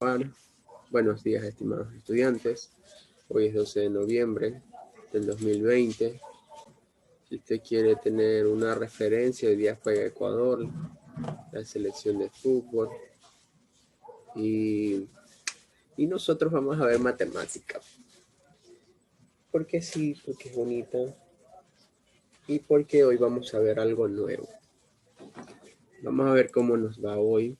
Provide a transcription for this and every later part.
continuar. Buenos días, estimados estudiantes. Hoy es 12 de noviembre del 2020. Si usted quiere tener una referencia, hoy día juega Ecuador, la selección de fútbol. Y nosotros vamos a ver matemática. Porque sí, porque es bonito. Y porque hoy vamos a ver algo nuevo. Vamos a ver cómo nos va hoy.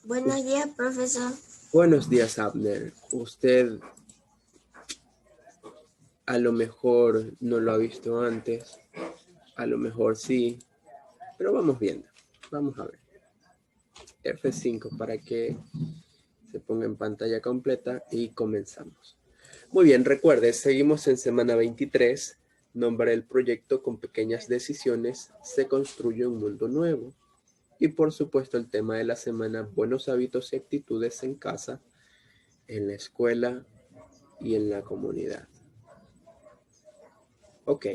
Buenos días, profesor. Buenos días, Abner. Usted a lo mejor no lo ha visto antes, a lo mejor sí, pero vamos viendo. Vamos a ver. F5 para que se ponga en pantalla completa y comenzamos. Muy bien, recuerde, seguimos en semana 23. Nombre del proyecto: con pequeñas decisiones se construye un mundo nuevo. Y por supuesto el tema de la semana: buenos hábitos y actitudes en casa, en la escuela y en la comunidad. Ok.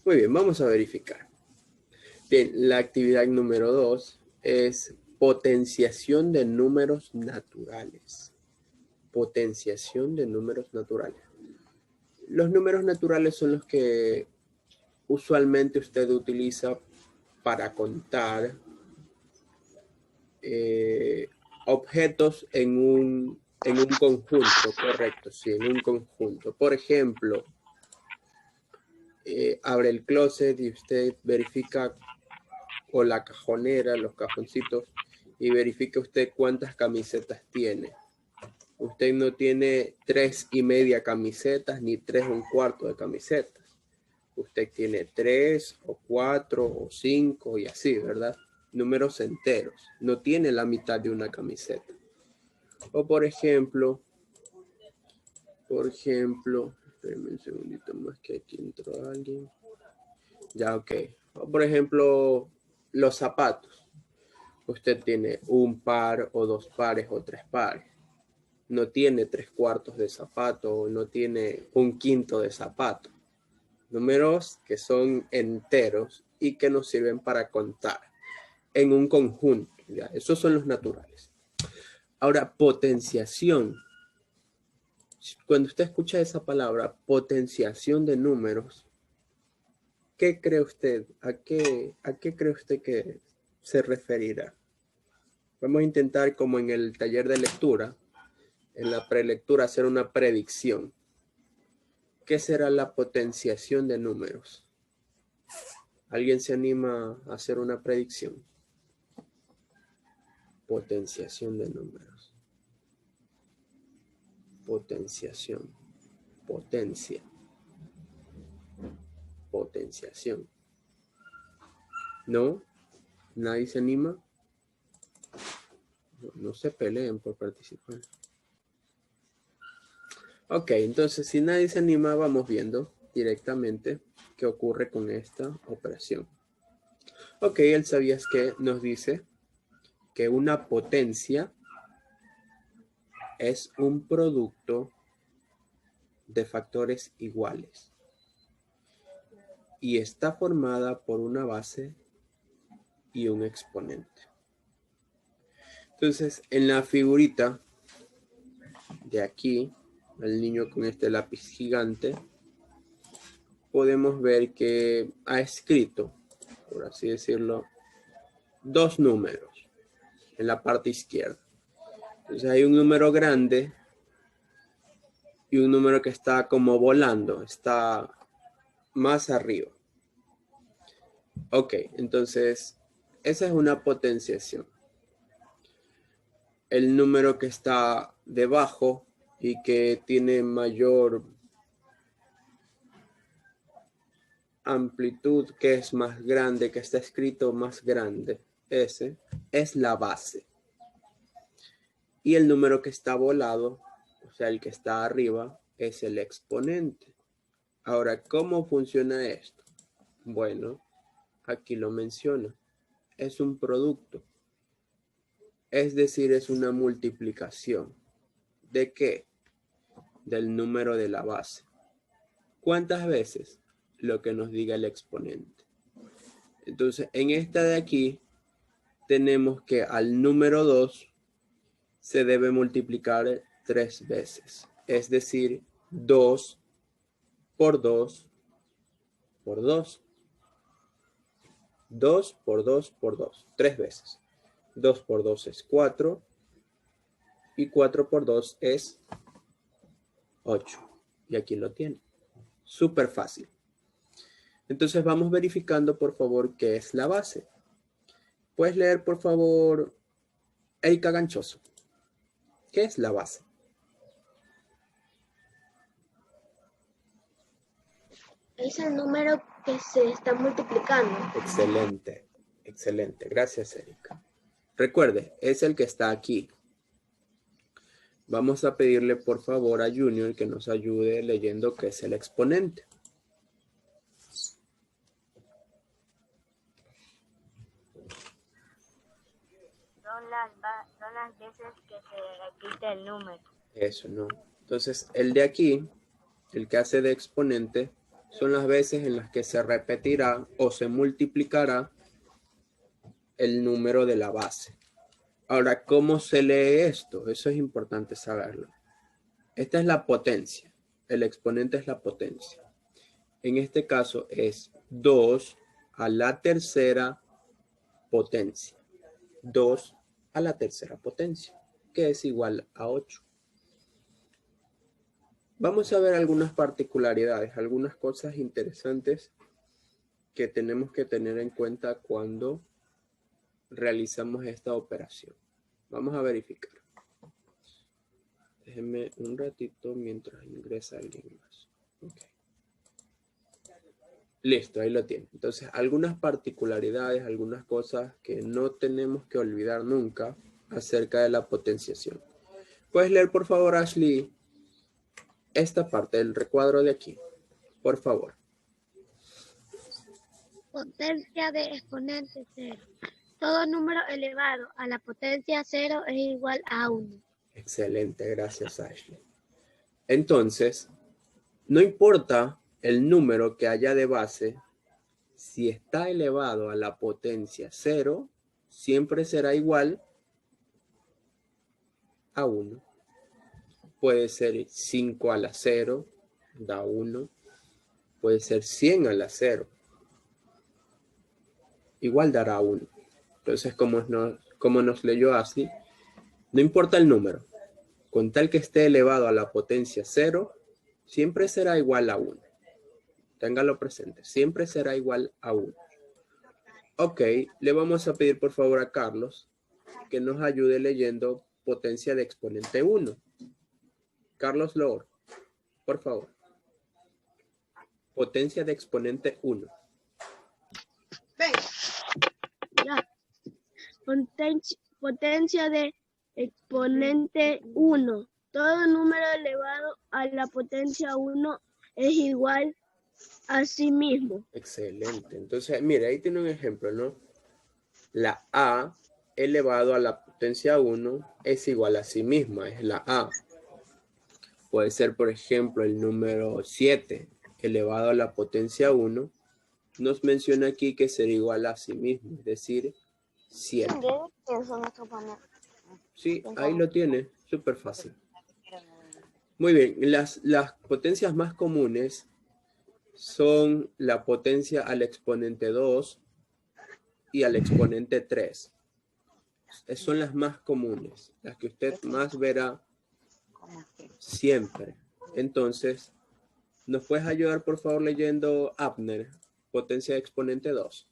Muy bien, vamos a verificar. Bien, la actividad número 2 es potenciación de números naturales. Potenciación de números naturales. Los números naturales son los que usualmente usted utiliza para contar objetos en un conjunto, correcto, sí, en un conjunto. Por ejemplo, abre el closet y usted verifica, o la cajonera, los cajoncitos, y verifica usted cuántas camisetas tiene. Usted no tiene 3,5 camisetas ni 3,25 de camisetas. Usted tiene 3 o 4 o 5 y así, ¿verdad? Números enteros. No tiene la mitad de una camiseta. O por ejemplo, espérenme un segundito más que aquí entró alguien. Ya, ok. O por ejemplo, los zapatos. Usted tiene un par o 2 pares o 3 pares. No tiene 3/4 de zapato o no tiene 1/5 de zapato. Números que son enteros y que nos sirven para contar en un conjunto. ¿Ya? Esos son los naturales. Ahora, potenciación. Cuando usted escucha esa palabra, potenciación de números, ¿qué cree usted? ¿A qué cree usted que se referirá? Vamos a intentar, como en el taller de lectura, en la prelectura, hacer una predicción. ¿Qué será la potenciación de números? ¿Alguien se anima a hacer una predicción? Potenciación de números. Potenciación. Potencia. Potenciación. ¿No? ¿Nadie se anima? No se peleen por participar. Ok, entonces si nadie se anima, vamos viendo directamente qué ocurre con esta operación. Ok, el sabías que nos dice que una potencia es un producto de factores iguales y está formada por una base y un exponente. Entonces, en la figurita de aquí, el niño con este lápiz gigante, podemos ver que ha escrito, por así decirlo, 2 números en la parte izquierda. Entonces hay un número grande y un número que está como volando, está más arriba. Ok, entonces esa es una potenciación. El número que está debajo y que tiene mayor amplitud, que es más grande, que está escrito más grande, ese es la base. Y el número que está volado, o sea, el que está arriba, es el exponente. Ahora, ¿cómo funciona esto? Bueno, aquí lo menciona. Es un producto. Es decir, es una multiplicación. ¿De qué? Del número de la base. ¿Cuántas veces? Lo que nos diga el exponente. Entonces, en esta de aquí, tenemos que al número 2 se debe multiplicar 3 veces. Es decir, 2 por 2 por 2. 2 por 2 por 2. 3 veces. 2 por 2 es 4. Y 4 por 2 es 8. Y aquí lo tiene. Súper fácil. Entonces vamos verificando, por favor, qué es la base. ¿Puedes leer, por favor, Erika Ganchoso? ¿Qué es la base? Es el número que se está multiplicando. Excelente, excelente. Gracias, Erika. Recuerde, es el que está aquí. Vamos a pedirle, por favor, a Junior que nos ayude leyendo qué es el exponente. Son las veces que se repite el número. Eso, ¿no? Entonces, el de aquí, el que hace de exponente, son las veces en las que se repetirá o se multiplicará el número de la base. Ahora, ¿cómo se lee esto? Eso es importante saberlo. Esta es la potencia. El exponente es la potencia. En este caso es 2 a la tercera potencia. 2 a la tercera potencia, que es igual a 8. Vamos a ver algunas particularidades, algunas cosas interesantes que tenemos que tener en cuenta cuando realizamos esta operación. Vamos a verificar. Déjenme un ratito mientras ingresa alguien más. Okay. Listo, ahí lo tienen. Entonces, algunas particularidades, algunas cosas que no tenemos que olvidar nunca acerca de la potenciación. ¿Puedes leer, por favor, Ashley, esta parte del recuadro de aquí? Por favor. Potencia de exponente 0. Todo número elevado a la potencia 0 es igual a 1. Excelente, gracias, Ashley. Entonces, no importa el número que haya de base, si está elevado a la potencia 0, siempre será igual a 1. Puede ser 5 a la 0, da 1. Puede ser 100 a la 0. Igual dará 1. Entonces, como nos leyó así, no importa el número. Con tal que esté elevado a la potencia 0, siempre será igual a 1. Téngalo presente. Siempre será igual a 1. Ok, le vamos a pedir por favor a Carlos que nos ayude leyendo potencia de exponente 1. Carlos Loor, por favor. Potencia de exponente 1. Ya. Potencia de exponente 1. Todo número elevado a la potencia 1 es igual a sí mismo. Excelente. Entonces, mire, ahí tiene un ejemplo, ¿no? La A elevado a la potencia 1 es igual a sí misma, es la A. Puede ser, por ejemplo, el número 7 elevado a la potencia 1. Nos menciona aquí que sería igual a sí mismo, es decir, 7. Sí, ahí lo tiene, súper fácil. Muy bien, las potencias más comunes son la potencia al exponente 2 y al exponente 3. Son las más comunes, las que usted más verá siempre. Entonces, ¿nos puedes ayudar por favor leyendo Abner, potencia de exponente 2?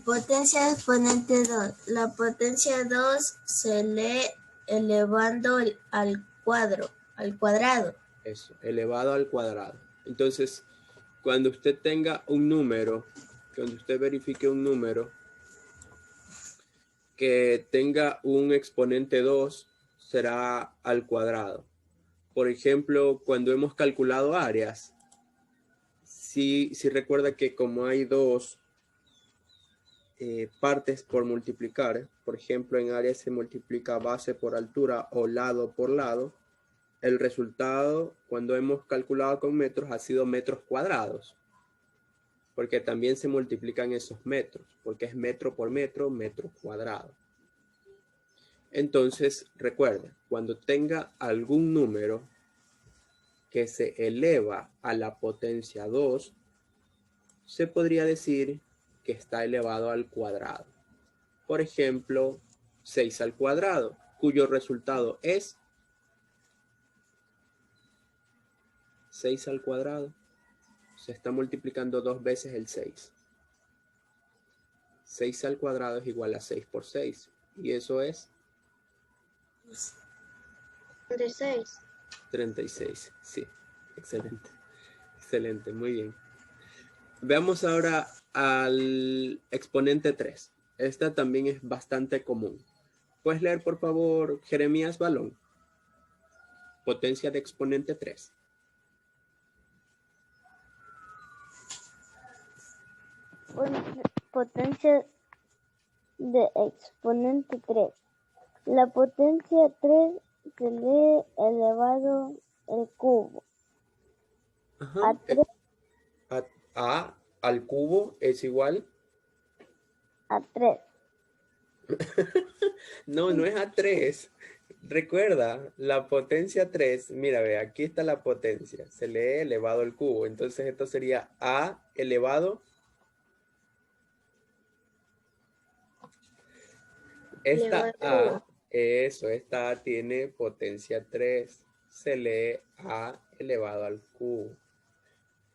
Potencia de exponente 2. La potencia 2 se lee elevando al cuadrado. Eso, elevado al cuadrado. Entonces, cuando usted tenga un número, cuando usted verifique un número que tenga un exponente 2, será al cuadrado. Por ejemplo, cuando hemos calculado áreas, si recuerda que como hay dos partes por multiplicar, por ejemplo, en área se multiplica base por altura o lado por lado, el resultado cuando hemos calculado con metros ha sido metros cuadrados. porque también se multiplican esos metros, porque es metro por metro, metro cuadrado. Entonces, recuerden, cuando tenga algún número que se eleva a la potencia 2, se podría decir que está elevado al cuadrado. Por ejemplo, 6 al cuadrado, cuyo resultado es 6 al cuadrado. Se está multiplicando 2 veces el 6. 6 al cuadrado es igual a 6 por 6. Y eso es 36. 36. Sí, excelente. Excelente, muy bien. Veamos ahora al exponente 3. Esta también es bastante común. ¿Puedes leer, por favor, Jeremías Balón? Potencia de exponente 3. Potencia de exponente 3. La potencia 3 se lee elevado al cubo. Ajá. A 3 A al cubo es igual. a 3. No, no es a 3. Recuerda, la potencia 3, mira, ve, aquí está la potencia. Se lee elevado al cubo. Entonces esto sería A elevado. Esta Elevado al A, esta A tiene potencia 3. Se lee A elevado al cubo.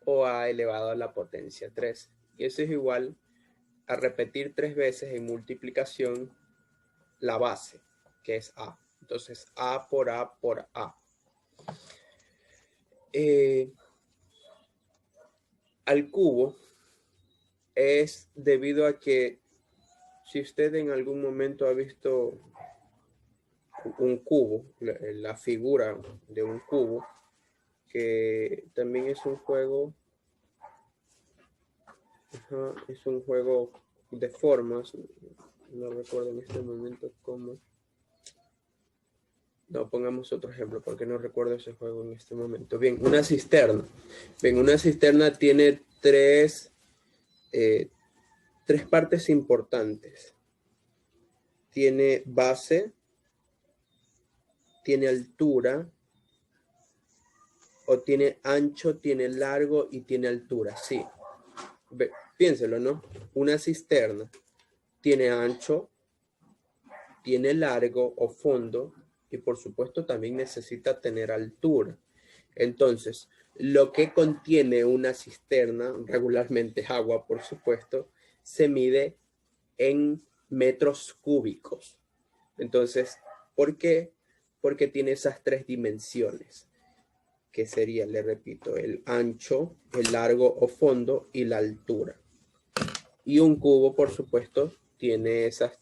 O A elevado a la potencia 3. Y eso es igual a repetir 3 veces en multiplicación la base, que es A. Entonces, A por A por A. Al cubo es debido a que si usted en algún momento ha visto un cubo, la figura de un cubo, que también es un juego, es un juego de formas, no recuerdo en este momento cómo. No, pongamos otro ejemplo porque no recuerdo ese juego en este momento. Bien, una cisterna. Bien, una cisterna tiene tres partes importantes. Tiene base, tiene altura, o tiene ancho, tiene largo y tiene altura. Sí, piénselo, ¿no? Una cisterna tiene ancho, tiene largo o fondo, y por supuesto también necesita tener altura. Entonces, lo que contiene una cisterna, regularmente es agua, por supuesto, se mide en metros cúbicos. Entonces, ¿por qué? Porque tiene esas 3 dimensiones, que sería, le repito, el ancho, el largo o fondo y la altura. Y un cubo, por supuesto, tiene esas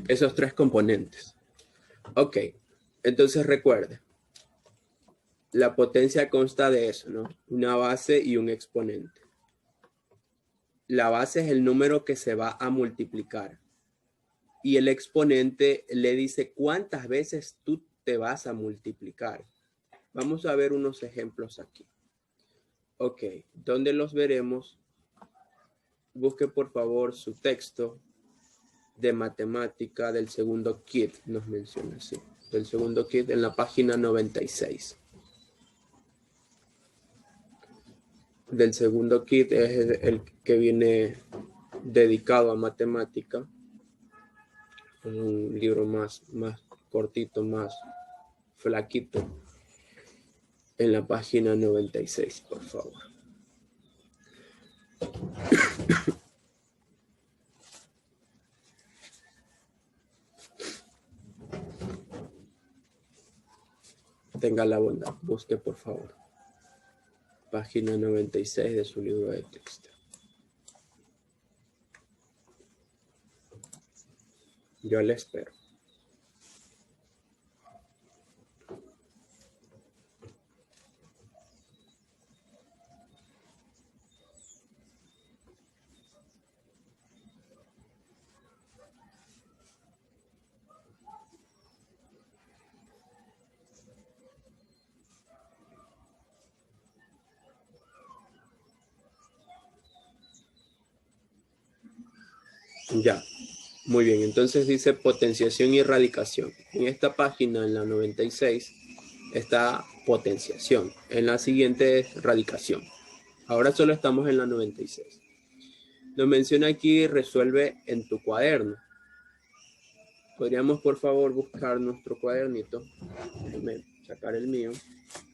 esos 3 componentes. Ok, entonces recuerde, la potencia consta de eso, ¿no? Una base y un exponente. La base es el número que se va a multiplicar. Y el exponente le dice cuántas veces tú te vas a multiplicar. Vamos a ver unos ejemplos aquí. Ok, ¿dónde los veremos? Busque por favor su texto de matemática del segundo kit, nos menciona así. Del segundo kit en la página 96. Del segundo kit es el que viene dedicado a matemática. Un libro más cortito, más flaquito. En la página 96, por favor. Tenga la bondad, busque por favor. Página 96 de su libro de texto. Yo le espero. Ya. Muy bien. Entonces dice potenciación y radicación. En esta página, en la 96, está potenciación. En la siguiente es radicación. Ahora solo estamos en la 96. Nos menciona aquí, resuelve en tu cuaderno. ¿Podríamos, por favor, buscar nuestro cuadernito? Déjenme sacar el mío.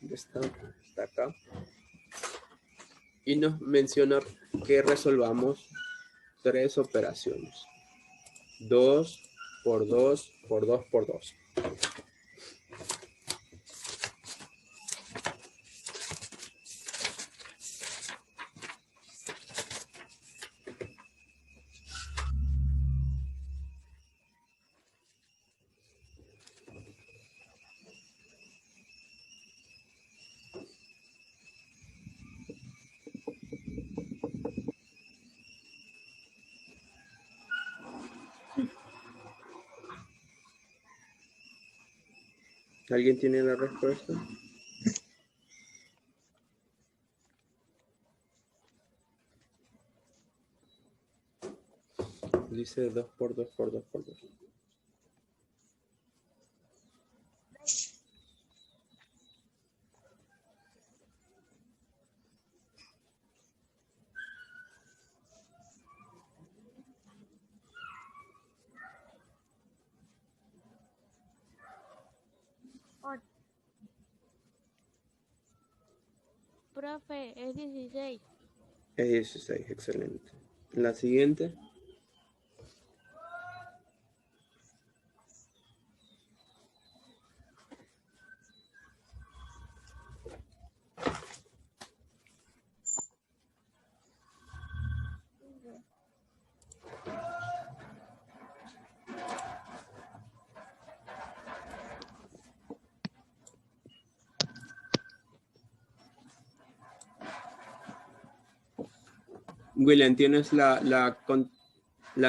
¿Dónde está? Está acá. Y nos menciona que resolvamos 3 operaciones. 2 por 2 por 2 por 2. ¿Alguien tiene la respuesta? Dice 2 por 2 por 2 por 2. Profe, es 16. Es 16, excelente. La siguiente. William, ¿tienes la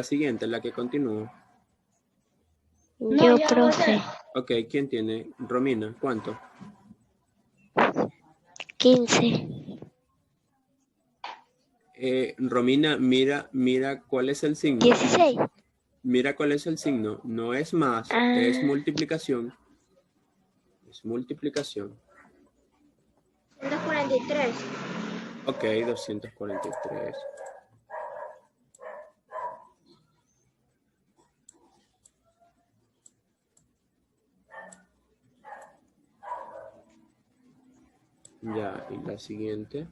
siguiente, la que continúa? Yo, profe. Ok, ¿quién tiene? Romina, ¿cuánto? 15. Romina, mira cuál es el signo. 16. Mira cuál es el signo. No es más, es multiplicación. Es multiplicación. 243. Ok, 243. Ya, y la siguiente.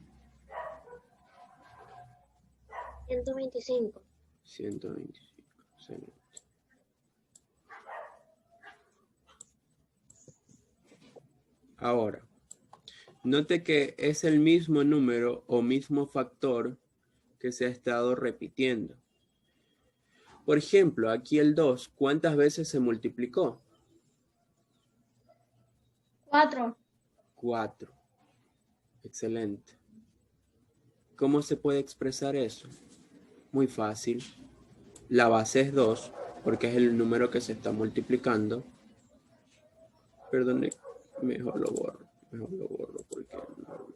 125. 125. Excelente. Ahora, note que es el mismo número o mismo factor que se ha estado repitiendo. Por ejemplo, aquí el 2, ¿cuántas veces se multiplicó? 4. 4. Excelente. ¿Cómo se puede expresar eso? Muy fácil. La base es 2, porque es el número que se está multiplicando. Perdone, mejor lo borro. Mejor lo borro porque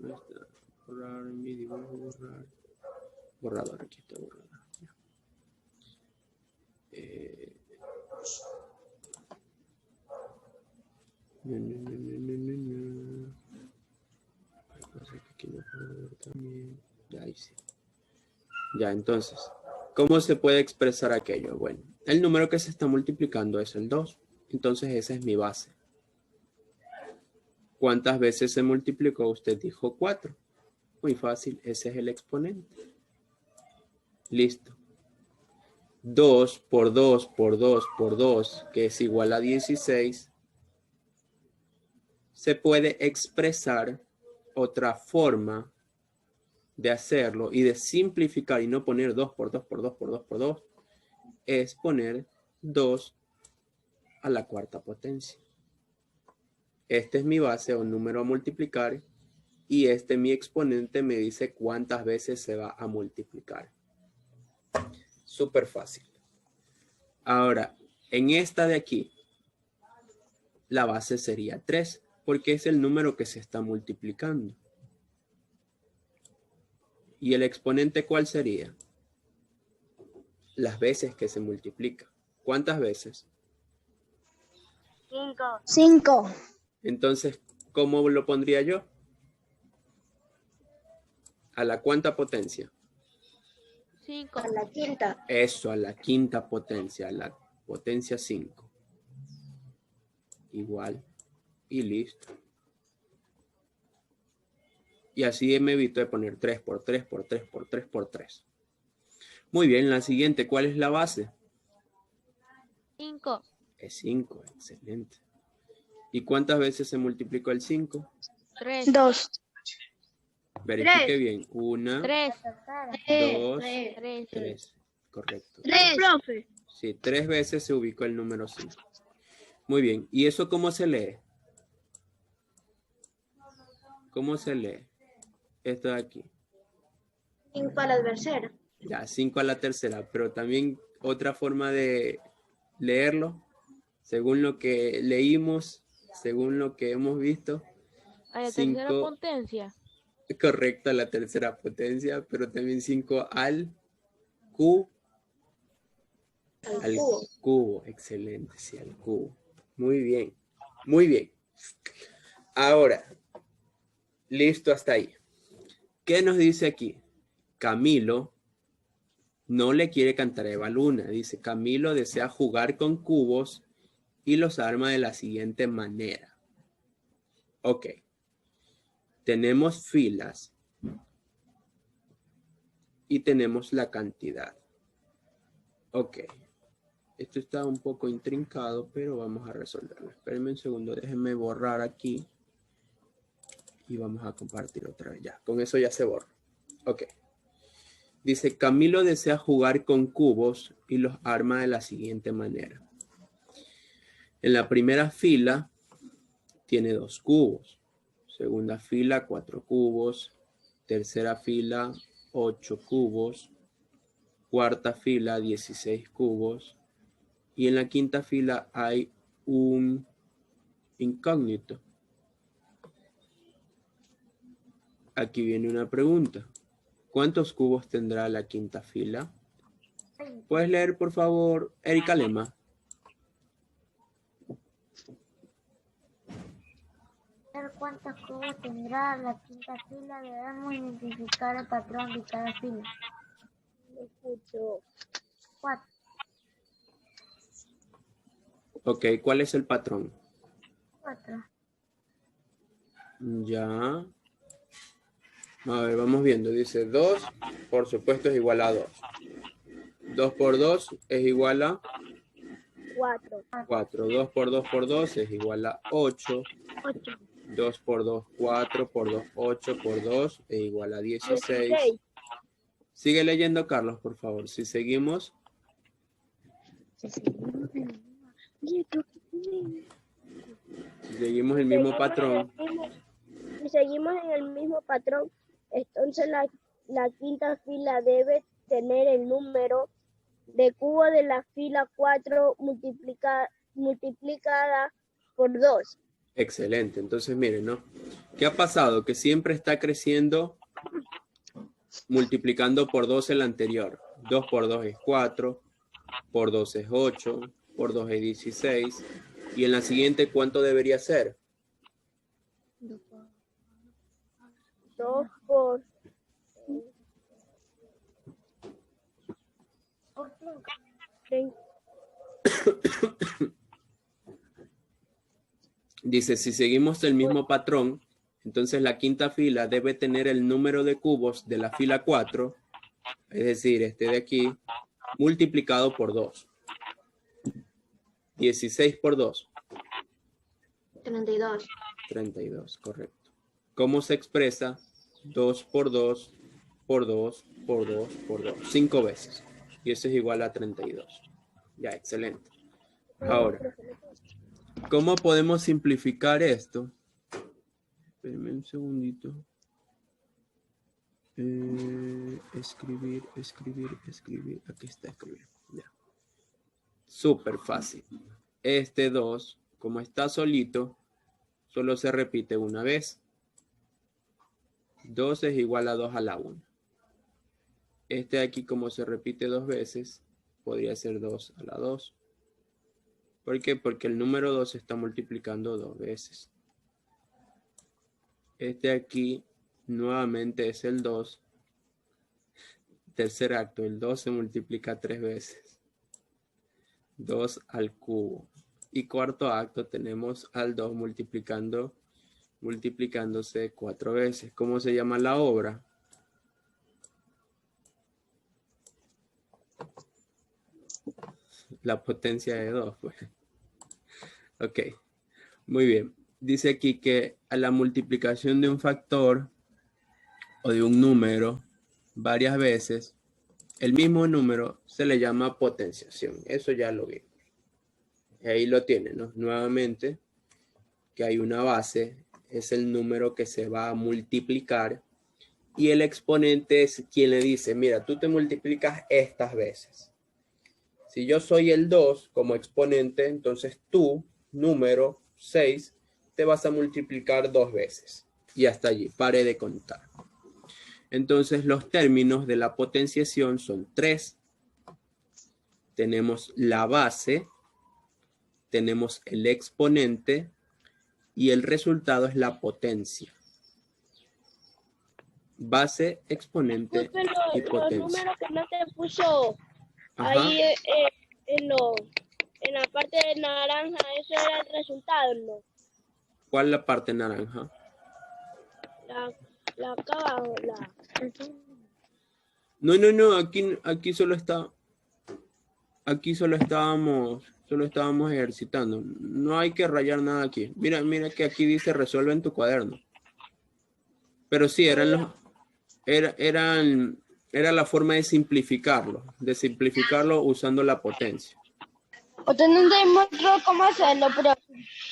no está. Borrar mi dibujo, borrar. Borrador, aquí está borrador. Aquí no puedo ver también. Ya, ahí sí. Ya, entonces, ¿cómo se puede expresar aquello? Bueno, el número que se está multiplicando es el 2. Entonces, esa es mi base. ¿Cuántas veces se multiplicó? Usted dijo 4. Muy fácil, ese es el exponente. Listo. 2 por 2 por 2 por 2, que es igual a 16, se puede expresar otra forma de hacerlo y de simplificar y no poner 2 por 2 por 2 por 2 por 2, es poner 2 a la cuarta potencia. Este es mi base o número a multiplicar y mi exponente me dice cuántas veces se va a multiplicar. Súper fácil. Ahora, en esta de aquí, la base sería 3 porque es el número que se está multiplicando. ¿Y el exponente cuál sería? las veces que se multiplica. ¿Cuántas veces? 5. 5. Entonces, ¿cómo lo pondría yo? ¿A la cuánta potencia? 5. A la quinta. Eso, a la quinta potencia, a la potencia 5. Igual. Y listo. Y así me evito de poner 3 por 3 por 3 por 3 por 3. Muy bien, la siguiente, ¿cuál es la base? 5. Es 5, excelente. ¿Y cuántas veces se multiplicó el 5? 3. 2. Verifique Tres. bien. 1, 3. 2, 3. 3. Correcto. 3, profe. Sí, 3 veces se ubicó el número 5. Muy bien. ¿Y eso cómo se lee? ¿Cómo se lee? Esto de aquí. 5 a la tercera. Ya, 5 a la tercera. Pero también otra forma de leerlo, según lo que leímos, según lo que hemos visto. A la tercera 5, potencia. correcto, a la tercera potencia, pero también 5 al Q. Al cubo. Cubo, excelente, sí, al cubo. Muy bien, muy bien. Ahora, listo hasta ahí. ¿Qué nos dice aquí? Camilo no le quiere cantar a Eva Luna. Dice, Camilo desea jugar con cubos y los arma de la siguiente manera. Ok. Tenemos filas y tenemos la cantidad. Ok. Esto está un poco intrincado, pero vamos a resolverlo. Espérenme un segundo, déjenme borrar aquí. Y vamos a compartir otra vez. Ya, con eso ya se borra. Ok. Dice, Camilo desea jugar con cubos y los arma de la siguiente manera. En la primera fila tiene 2 cubos. Segunda fila, 4 cubos. Tercera fila, 8 cubos. Cuarta fila, 16 cubos. Y en la quinta fila hay un incógnito. Aquí viene una pregunta. ¿Cuántos cubos tendrá la quinta fila? ¿Puedes leer, por favor, Erika Lema? ¿Cuántos cubos tendrá la quinta fila? Debemos identificar el patrón de cada fila. 4. Ok, ¿cuál es el patrón? 4. Ya. A ver, vamos viendo. Dice 2, por supuesto, es igual a 2. 2 por 2 es igual a 4. 4. 2 por 2 por 2 es igual a 8. 8. 2 por 2, 4 por 2, 8 por 2 es igual a 16. 16. Sigue leyendo, Carlos, por favor. Si seguimos, si seguimos el mismo patrón, Si seguimos en el mismo patrón, entonces la quinta fila debe tener el número de cubo de la fila 4 multiplicada por 2. excelente. Entonces, miren, ¿no? ¿Qué ha pasado? Que siempre está creciendo multiplicando por 2 el anterior. 2 por 2 es 4, por 2 es 8, por 2 es 16. Y en la siguiente, ¿cuánto debería ser? 2 por Dice, si seguimos el mismo patrón, entonces la quinta fila debe tener el número de cubos de la fila 4, es decir, este de aquí, multiplicado por 2. 16 por 2. 32. 32, correcto. ¿Cómo se expresa? 2 por 2 por 2 por 2 por 2. 5 veces. Y eso es igual a 32. Ya, excelente. Ahora, ¿cómo podemos simplificar esto? Espérenme un segundito. Escribir. Aquí está escribir. Ya. Súper fácil. Este 2, como está solito, solo se repite una vez. 2 es igual a 2 a la 1. Este de aquí, como se repite 2 veces, podría ser 2 a la 2. ¿Por qué? Porque el número 2 se está multiplicando 2 veces. Este aquí nuevamente es el 2. Tercer acto, el 2 se multiplica 3 veces. 2 al cubo. Y cuarto acto tenemos al 2 multiplicándose 4 veces. ¿Cómo se llama la obra? La potencia de 2. Pues. Ok, muy bien. Dice aquí que a la multiplicación de un factor o de un número varias veces, el mismo número se le llama potenciación. Eso ya lo vimos. Ahí lo tienen, ¿no? Nuevamente, que hay una base, es el número que se va a multiplicar y el exponente es quien le dice, mira, tú te multiplicas estas veces. Si yo soy el 2 como exponente, entonces tú, número 6, te vas a multiplicar 2 veces. Y hasta allí, pare de contar. Entonces los términos de la potenciación son 3. Tenemos la base, tenemos el exponente y el resultado es la potencia. Base, exponente Disculpe, y los potencia. números que no te puso Ajá. ahí en la parte de naranja, eso era el resultado, ¿no? ¿Cuál es la parte naranja? La acá abajo, No, aquí solo está, aquí solo estábamos ejercitando. No hay que rayar nada aquí. Mira que aquí dice resuelve en tu cuaderno. Pero sí, era la forma de simplificarlo usando la potencia. Usted no te mostró cómo hacerlo, pero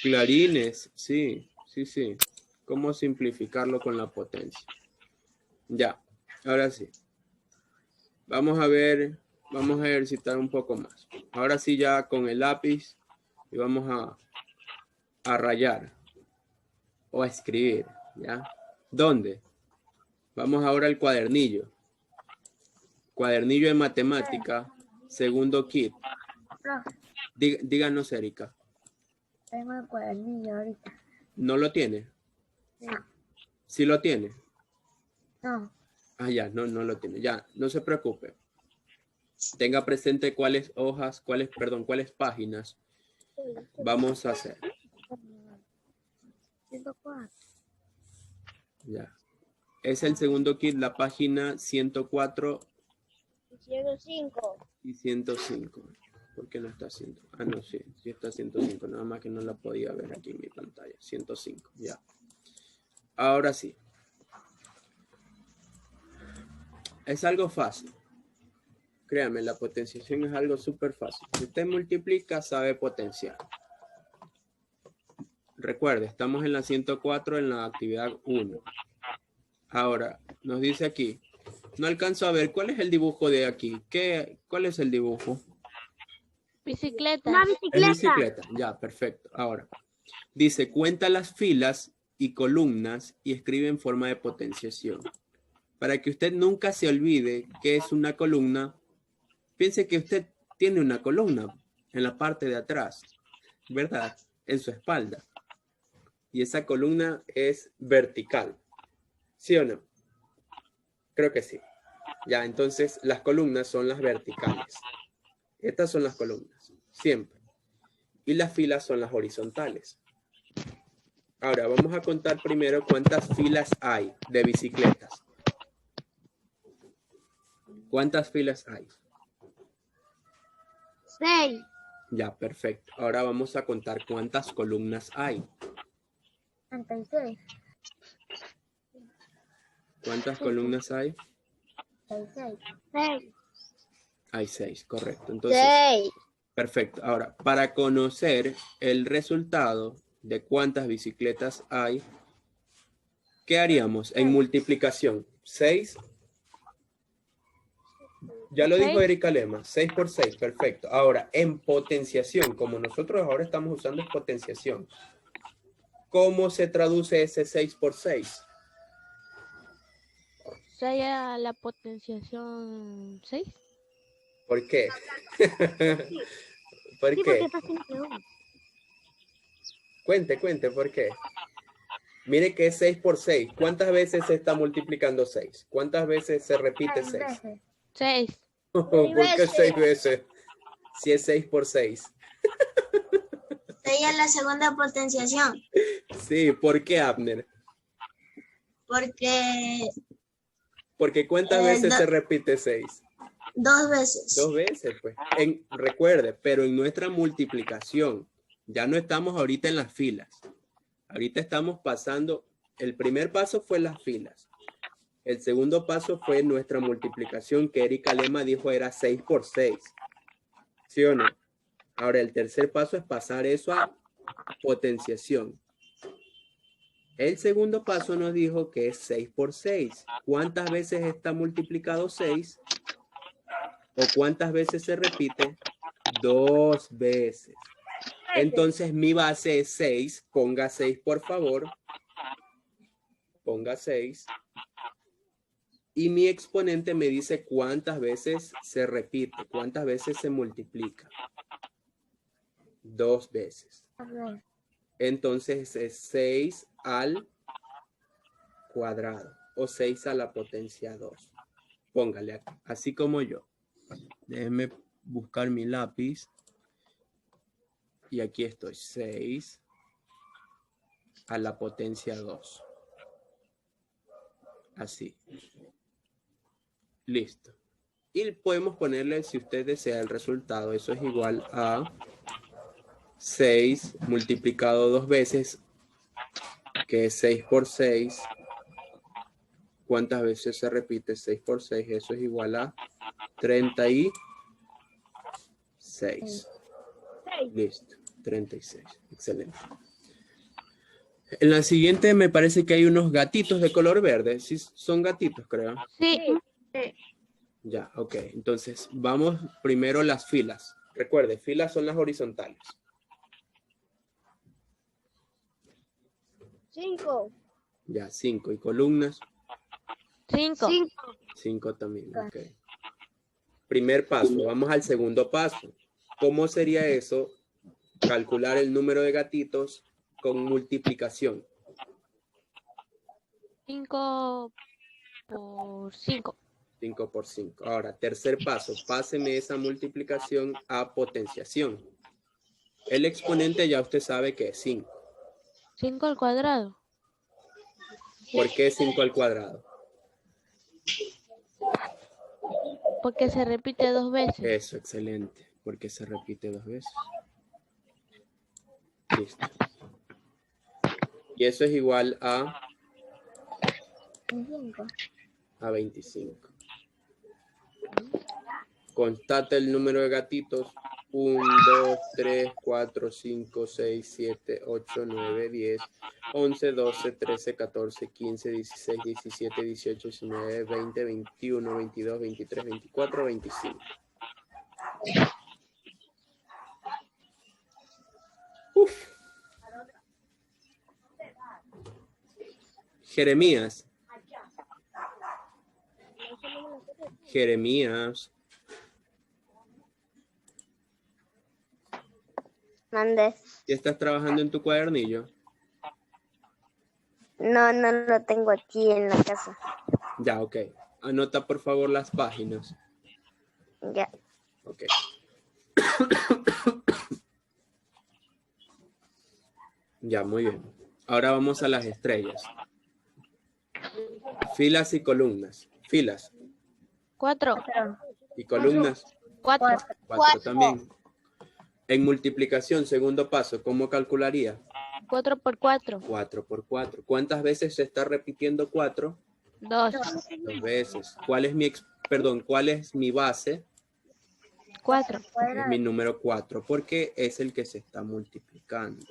Clarines, sí. ¿Cómo simplificarlo con la potencia? Ya, ahora sí. Vamos a ejercitar un poco más. Ahora sí ya con el lápiz y vamos a rayar o a escribir, ¿ya? ¿Dónde? Vamos ahora al cuadernillo. Cuadernillo de matemática, segundo kit. Profe, Díganos, Erika. tengo el cuadernillo ahorita. ¿No lo tiene? No. ¿Sí lo tiene? No. Ah, ya, no lo tiene. Ya, no se preocupe. Tenga presente cuáles páginas vamos a hacer. 104. Ya. Es el segundo kit, la página 104 105. y 105. ¿Por qué no está 100? Ah, no, sí está 105. Nada más que no la podía ver aquí en mi pantalla. 105, ya. Ahora sí. Es algo fácil. Créanme, la potenciación es algo súper fácil. Si usted multiplica, sabe potenciar. Recuerde, estamos en la 104 en la actividad 1. Ahora, nos dice aquí, no alcanzo a ver, ¿cuál es el dibujo de aquí? ¿Cuál es el dibujo? Bicicleta. Una Es bicicleta. bicicleta, ya, perfecto. Ahora, dice, cuenta las filas y columnas y escribe en forma de potenciación. Para que usted nunca se olvide qué es una columna, piense que usted tiene una columna en la parte de atrás, ¿verdad? En su espalda. Y esa columna es vertical. ¿Sí o no? Creo que sí. Ya, entonces las columnas son las verticales. Estas son las columnas, siempre. Y las filas son las horizontales. Ahora, vamos a contar primero cuántas filas hay de bicicletas. ¿Cuántas filas hay? 6. Ya, perfecto. Ahora vamos a contar cuántas columnas hay. 36. ¿Cuántas columnas hay? 66. 6. Hay 6, correcto. Entonces, 6. perfecto. Ahora, para conocer el resultado de cuántas bicicletas hay, ¿qué haríamos en multiplicación? 6. Ya lo dijo 6. Erika Lema, 6 por 6, perfecto. Ahora, en potenciación, como nosotros ahora estamos usando potenciación, ¿cómo se traduce ese 6 por 6? 6 a la potenciación 6. ¿Por qué? ¿Por Sí, qué? porque está siempre uno. Cuente, ¿por qué? Mire que es 6 por 6. ¿Cuántas veces se está multiplicando 6? ¿Cuántas veces se repite 6? 6 veces. 6. ¿Por qué 6 veces? Si es 6 por 6. 6 a la segunda potenciación, Sí, ¿por qué, Abner? porque Porque ¿cuántas veces se repite 6? 2 veces. 2 veces, pues. Recuerde, pero en nuestra multiplicación, ya no estamos ahorita en las filas. Ahorita estamos pasando, el primer paso fue las filas. El segundo paso fue nuestra multiplicación, que Erika Lema dijo era 6 por 6. ¿Sí o no? Ahora, el tercer paso es pasar eso a potenciación. El segundo paso nos dijo que es 6 por 6. ¿Cuántas veces está multiplicado 6? ¿O cuántas veces se repite? 2 veces. Entonces mi base es 6. Ponga 6, por favor. Ponga 6. Y mi exponente me dice cuántas veces se repite, cuántas veces se multiplica. 2 veces. Entonces es 6 al cuadrado o 6 a la potencia 2. Póngale aquí, así como yo. Déjenme buscar mi lápiz. Y aquí estoy, 6 a la potencia 2. Así. Listo. Y podemos ponerle, si usted desea, el resultado. Eso es igual a 6 multiplicado 2 veces, que es 6 por 6. ¿Cuántas veces se repite 6 por 6? Eso es igual a 36. Listo, 36. Excelente. En la siguiente me parece que hay unos gatitos de color verde. Sí, son gatitos, creo. Sí. Ya, ok. Entonces, vamos primero las filas. Recuerde, filas son las horizontales. 5. Ya, 5. ¿Y columnas? 5. 5 también, ok. Primer paso, vamos al segundo paso. ¿Cómo sería eso? Calcular el número de gatitos con multiplicación. 5 por 5. 5 por 5. Ahora, tercer paso, páseme esa multiplicación a potenciación. El exponente ya usted sabe que es 5. 5 al cuadrado. ¿Por qué 5 al cuadrado? Porque se repite 2 veces. Eso, excelente. Porque se repite 2 veces. Listo. Y eso es igual a 25. Constate el número de gatitos. 1, 2, 3, 4, 5, 6, 7, 8, 9, 10, 11, 12, 13, 14, 15, 16, 17, 18, 19, 20, 21, 22, 23, 24, 25. Uf. Jeremías. Mande. ¿Ya estás trabajando en tu cuadernillo? No, no lo tengo aquí en la casa. Ya, ok. Anota por favor las páginas. Ya. Ok. Ya, muy bien. Ahora vamos a las estrellas. Filas y columnas. Filas 4. y columnas. 4. 4 también. En multiplicación, segundo paso, ¿cómo calcularía? 4 por 4. 4 por 4. ¿Cuántas veces se está repitiendo 4? 2. 2 veces. ¿Cuál es mi base? 4. Es mi número 4, porque es el que se está multiplicando.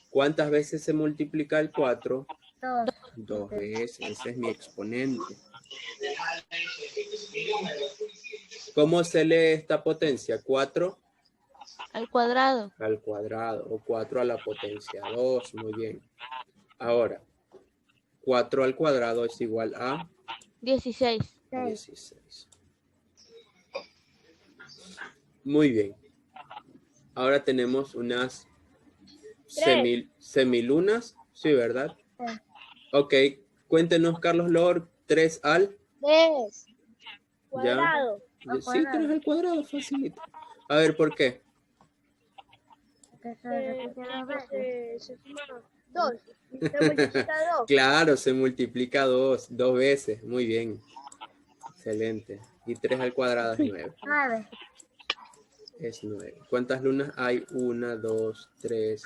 ¿Cuántas veces se multiplica el 4? 2 veces. Ese es mi exponente. ¿Cómo se lee esta potencia? 4 Al cuadrado. al cuadrado o 4 a la potencia 2. Muy bien. Ahora, 4 al cuadrado es igual a 16. 16. Muy bien. Ahora tenemos unas semilunas. Sí, ¿verdad? Sí. Ok. Cuéntenos, Carlos Lord, 3 al... 3 Ya. cuadrado. Sí, 3 al cuadrado, facilito. A ver, ¿por qué? Que se repite dos veces. Se suma 2. Se multiplica 2. Claro, se multiplica 2 veces. Muy bien. Excelente. Y 3 al cuadrado es 9. 9. Es 9. ¿Cuántas lunas hay? 1, 2, 3,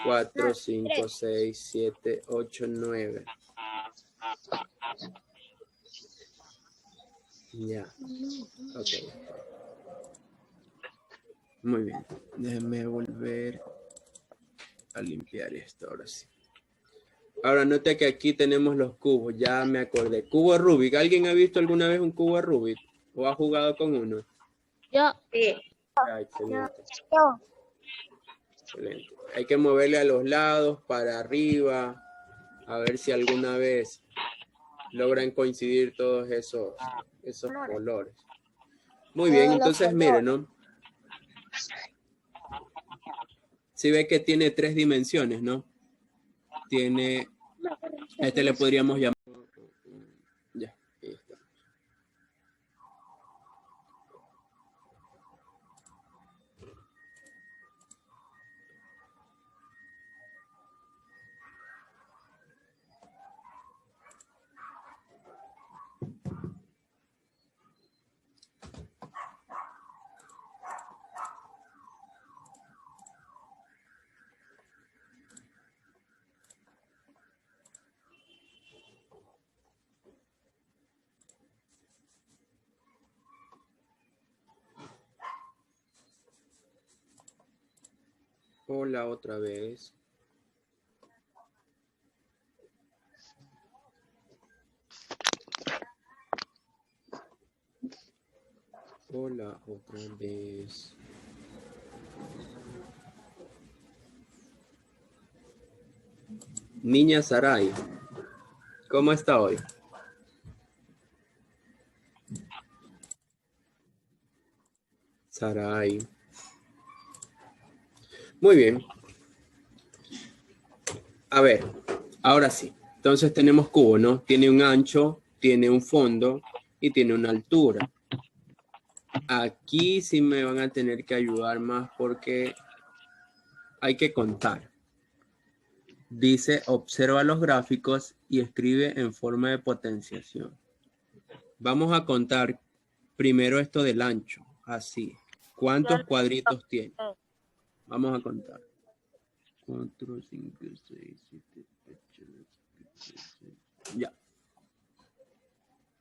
4, 5, 6, 7, 8, 9. Ya. Ok. Muy bien. Déjenme volver a limpiar esto ahora sí. Ahora note que aquí tenemos los cubos. Ya me acordé. Cubo Rubik. ¿Alguien ha visto alguna vez un cubo Rubik? ¿O ha jugado con uno? Yo. Ah, excelente. Excelente. Hay que moverle a los lados, para arriba, a ver si alguna vez logran coincidir todos esos colores. Muy bien, entonces miren, ¿no? Si ve que tiene 3 dimensiones, ¿no? Tiene, a este le podríamos llamar, ya, ahí está. Hola otra vez. Hola otra vez. Niña Saray, ¿cómo está hoy? Saray. Muy bien. A ver, ahora sí. Entonces tenemos cubo, ¿no? Tiene un ancho, tiene un fondo y tiene una altura. Aquí sí me van a tener que ayudar más porque hay que contar. Dice, observa los gráficos y escribe en forma de potenciación. Vamos a contar primero esto del ancho, así. ¿Cuántos cuadritos tiene? Vamos a contar. 4, 5, 6, 7, 8, 9, 10. Ya.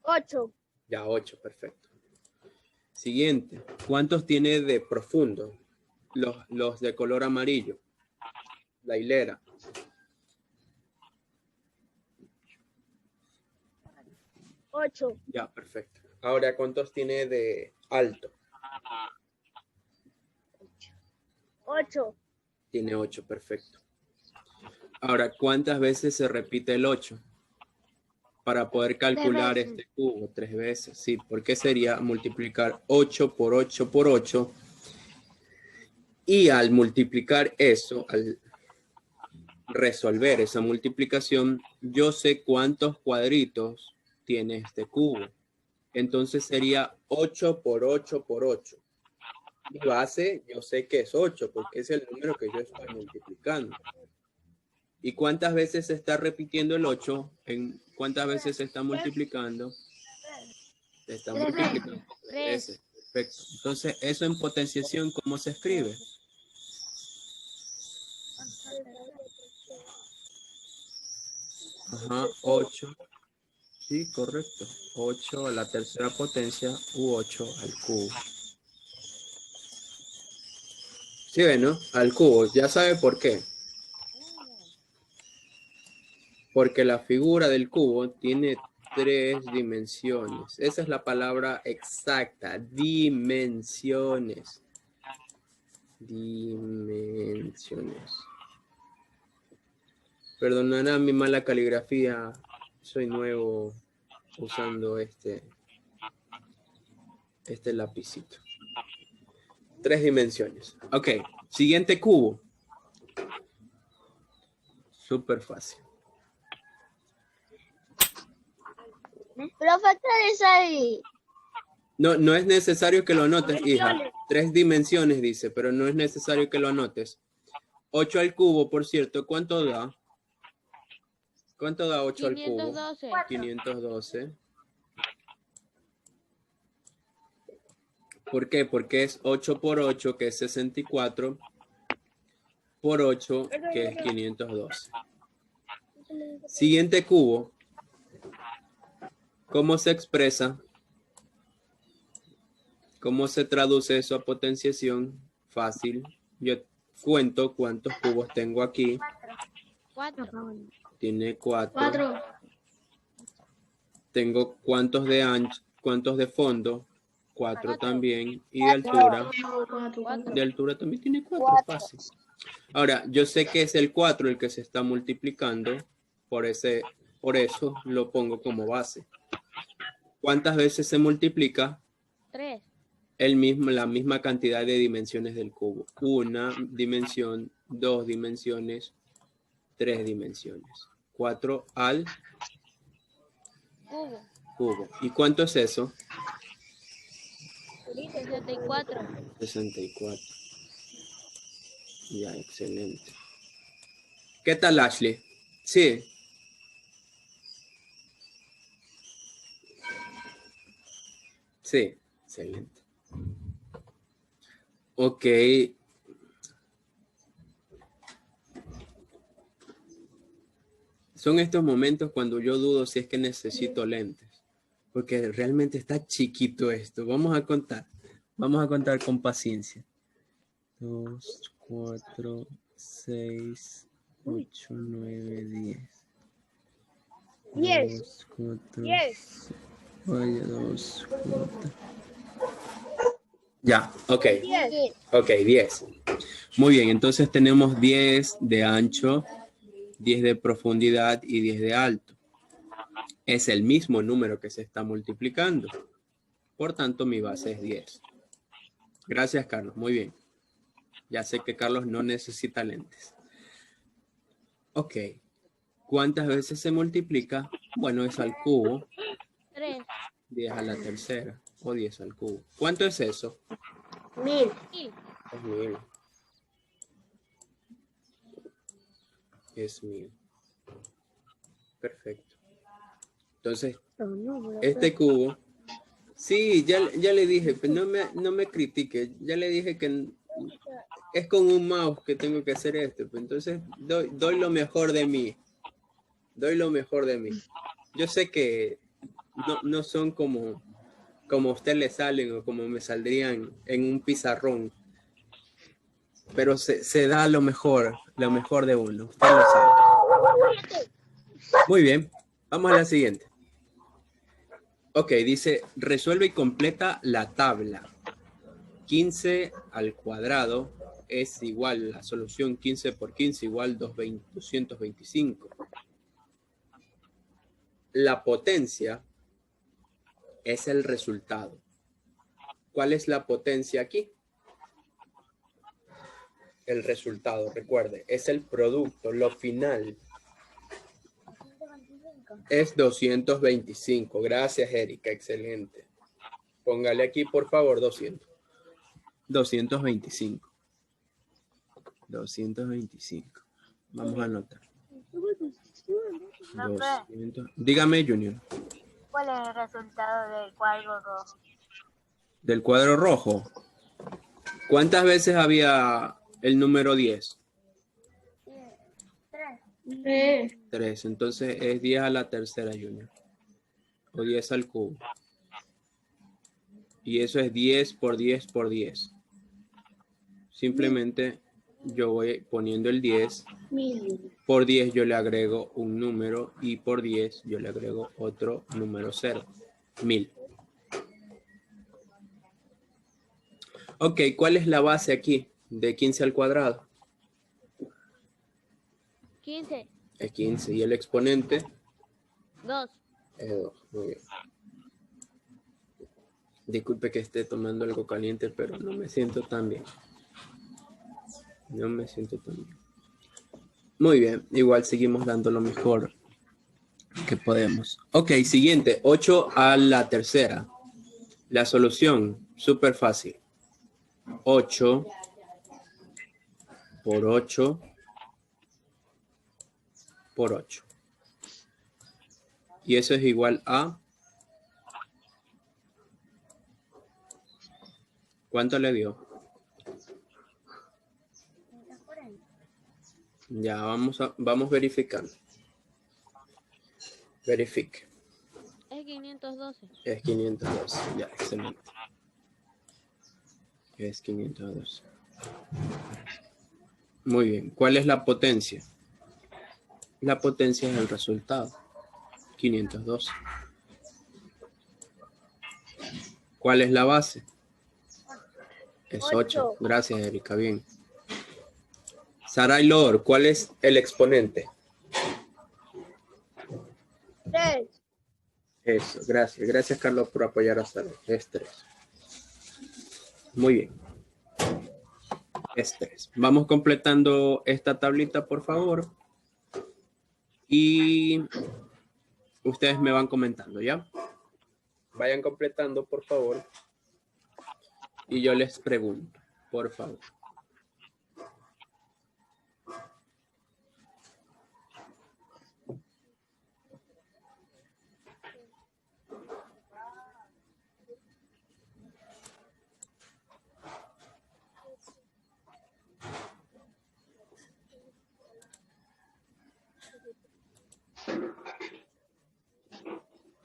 8. Ya, 8, perfecto. Siguiente. ¿Cuántos tiene de profundo? Los de color amarillo. La hilera. 8. Ya, perfecto. Ahora, ¿cuántos tiene de alto? 8. Tiene 8, perfecto. Ahora, ¿cuántas veces se repite el 8? Para poder calcular este cubo, 3 veces. Sí, porque sería multiplicar 8 por 8 por 8. Y al multiplicar eso, al resolver esa multiplicación, yo sé cuántos cuadritos tiene este cubo. Entonces sería 8 por 8 por 8. Mi base, yo sé que es 8, porque es el número que yo estoy multiplicando. ¿Y cuántas veces se está repitiendo el 8? ¿En cuántas veces se está multiplicando? Se está multiplicando 3 veces. Perfecto. Entonces, eso en potenciación, ¿cómo se escribe? Ajá, 8. Sí, correcto. 8 a la tercera potencia u 8 al cubo. ¿Sí ven, no? Al cubo. Ya sabe por qué. Porque la figura del cubo tiene 3 dimensiones. Esa es la palabra exacta. Dimensiones. Dimensiones. Perdonará mi mala caligrafía. Soy nuevo usando este lapicito. 3 dimensiones. Ok, siguiente cubo. Súper fácil. Profe, ¿qué dice ahí? No, no es necesario que lo anotes, hija. 3 dimensiones dice, pero no es necesario que lo anotes. 8 al cubo, por cierto, ¿cuánto da? ¿Cuánto da 8 al cubo? 512. 512. ¿Por qué? Porque es 8 por 8, que es 64, por 8, que es 512. Siguiente cubo. ¿Cómo se expresa? ¿Cómo se traduce eso a potenciación? Fácil. Yo cuento cuántos cubos tengo aquí. 4. Tiene 4. Tengo cuántos de ancho, cuántos de fondo. 4 también. Y de altura. De altura también tiene 4. Fácil. Ahora, yo sé que es el 4 el que se está multiplicando. Por eso lo pongo como base. ¿Cuántas veces se multiplica? 3. La misma cantidad de dimensiones del cubo. 1 dimensión, 2 dimensiones, 3 dimensiones. 4 al cubo. ¿Y cuánto es eso? 64. 64. Ya, excelente. ¿Qué tal, Ashley? Sí. Sí, excelente. Ok. Son estos momentos cuando yo dudo si es que necesito lentes. Porque realmente está chiquito esto. Vamos a contar. Vamos a contar con paciencia. 2, 4, 6, 8, 9, 10. 10. 2, 4, 10. 2, 4. Ya, ok. 10. Ok, 10. Muy bien, entonces tenemos 10 de ancho, 10 de profundidad y 10 de alto. Es el mismo número que se está multiplicando. Por tanto, mi base es 10. Gracias, Carlos. Muy bien. Ya sé que Carlos no necesita lentes. Ok. ¿Cuántas veces se multiplica? Bueno, es al cubo. 3. 10 a la tercera. O 10 al cubo. ¿Cuánto es eso? 1000. Es 1000. Es 1000. Perfecto. Entonces, este cubo. Sí, ya le dije, pero no me critique. Ya le dije que es con un mouse que tengo que hacer esto. Pues entonces, doy lo mejor de mí. Doy lo mejor de mí. Yo sé que no son como a usted le salen o como me saldrían en un pizarrón. Pero se da lo mejor de uno. Usted lo sabe. Muy bien. Vamos a la siguiente. Ok, dice, resuelve y completa la tabla. 15 al cuadrado es igual, la solución 15 por 15 igual 225. La potencia es el resultado. ¿Cuál es la potencia aquí? El resultado, recuerde, es el producto, lo final. Es 225. Gracias, Erika, excelente. Póngale aquí, por favor, 200. 225. 225. Vamos a anotar. 200. Dígame, Junior. ¿Cuál es el resultado del cuadro rojo? Del cuadro rojo. ¿Cuántas veces había el número 10? 3. 3. Entonces es 10 a la tercera, Junior. O 10 al cubo. Y eso es 10 por 10 por 10. Simplemente yo voy poniendo el 10. Por 10 yo le agrego un número y por 10 yo le agrego otro número 0. 1000. Ok, ¿cuál es la base aquí de 15 al cuadrado? 15. Es 15. ¿Y el exponente? 2. Es 2. Muy bien. Disculpe que esté tomando algo caliente, pero no me siento tan bien. No me siento tan bien. Muy bien, igual seguimos dando lo mejor que podemos. Ok, siguiente, 8 a la tercera. La solución, súper fácil. 8 por 8 por 8. Y eso es igual a... ¿Cuánto le dio? 140. Ya, vamos verificando. Verifique. Es 512. Es 512. Ya, excelente. Es 512. Muy bien. ¿Cuál es la potencia? La potencia es el resultado. 512. ¿Cuál es la base? Es 8. Gracias, Erika. Bien. Saray Lor, ¿cuál es el exponente? 3. Eso, gracias. Gracias, Carlos, por apoyar a Saray. Es 3. Muy bien. Es 3. Vamos completando esta tablita, por favor. Y ustedes me van comentando, ¿ya? Vayan completando, por favor. Y yo les pregunto, por favor.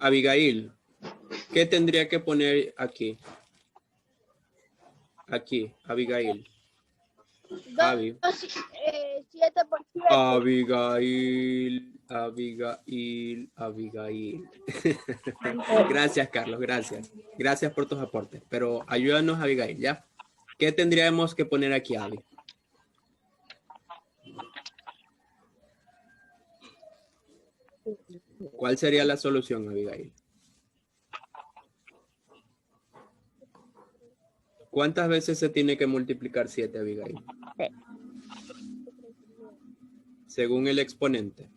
Abigail, ¿qué tendría que poner aquí? Aquí, Abigail. 7 por 7. Abigail. Gracias, Carlos, gracias. Gracias por tus aportes. Pero ayúdanos, Abigail, ¿ya? ¿Qué tendríamos que poner aquí, Abby? ¿Cuál sería la solución, Abigail? ¿Cuántas veces se tiene que multiplicar 7, Abigail? Según el exponente.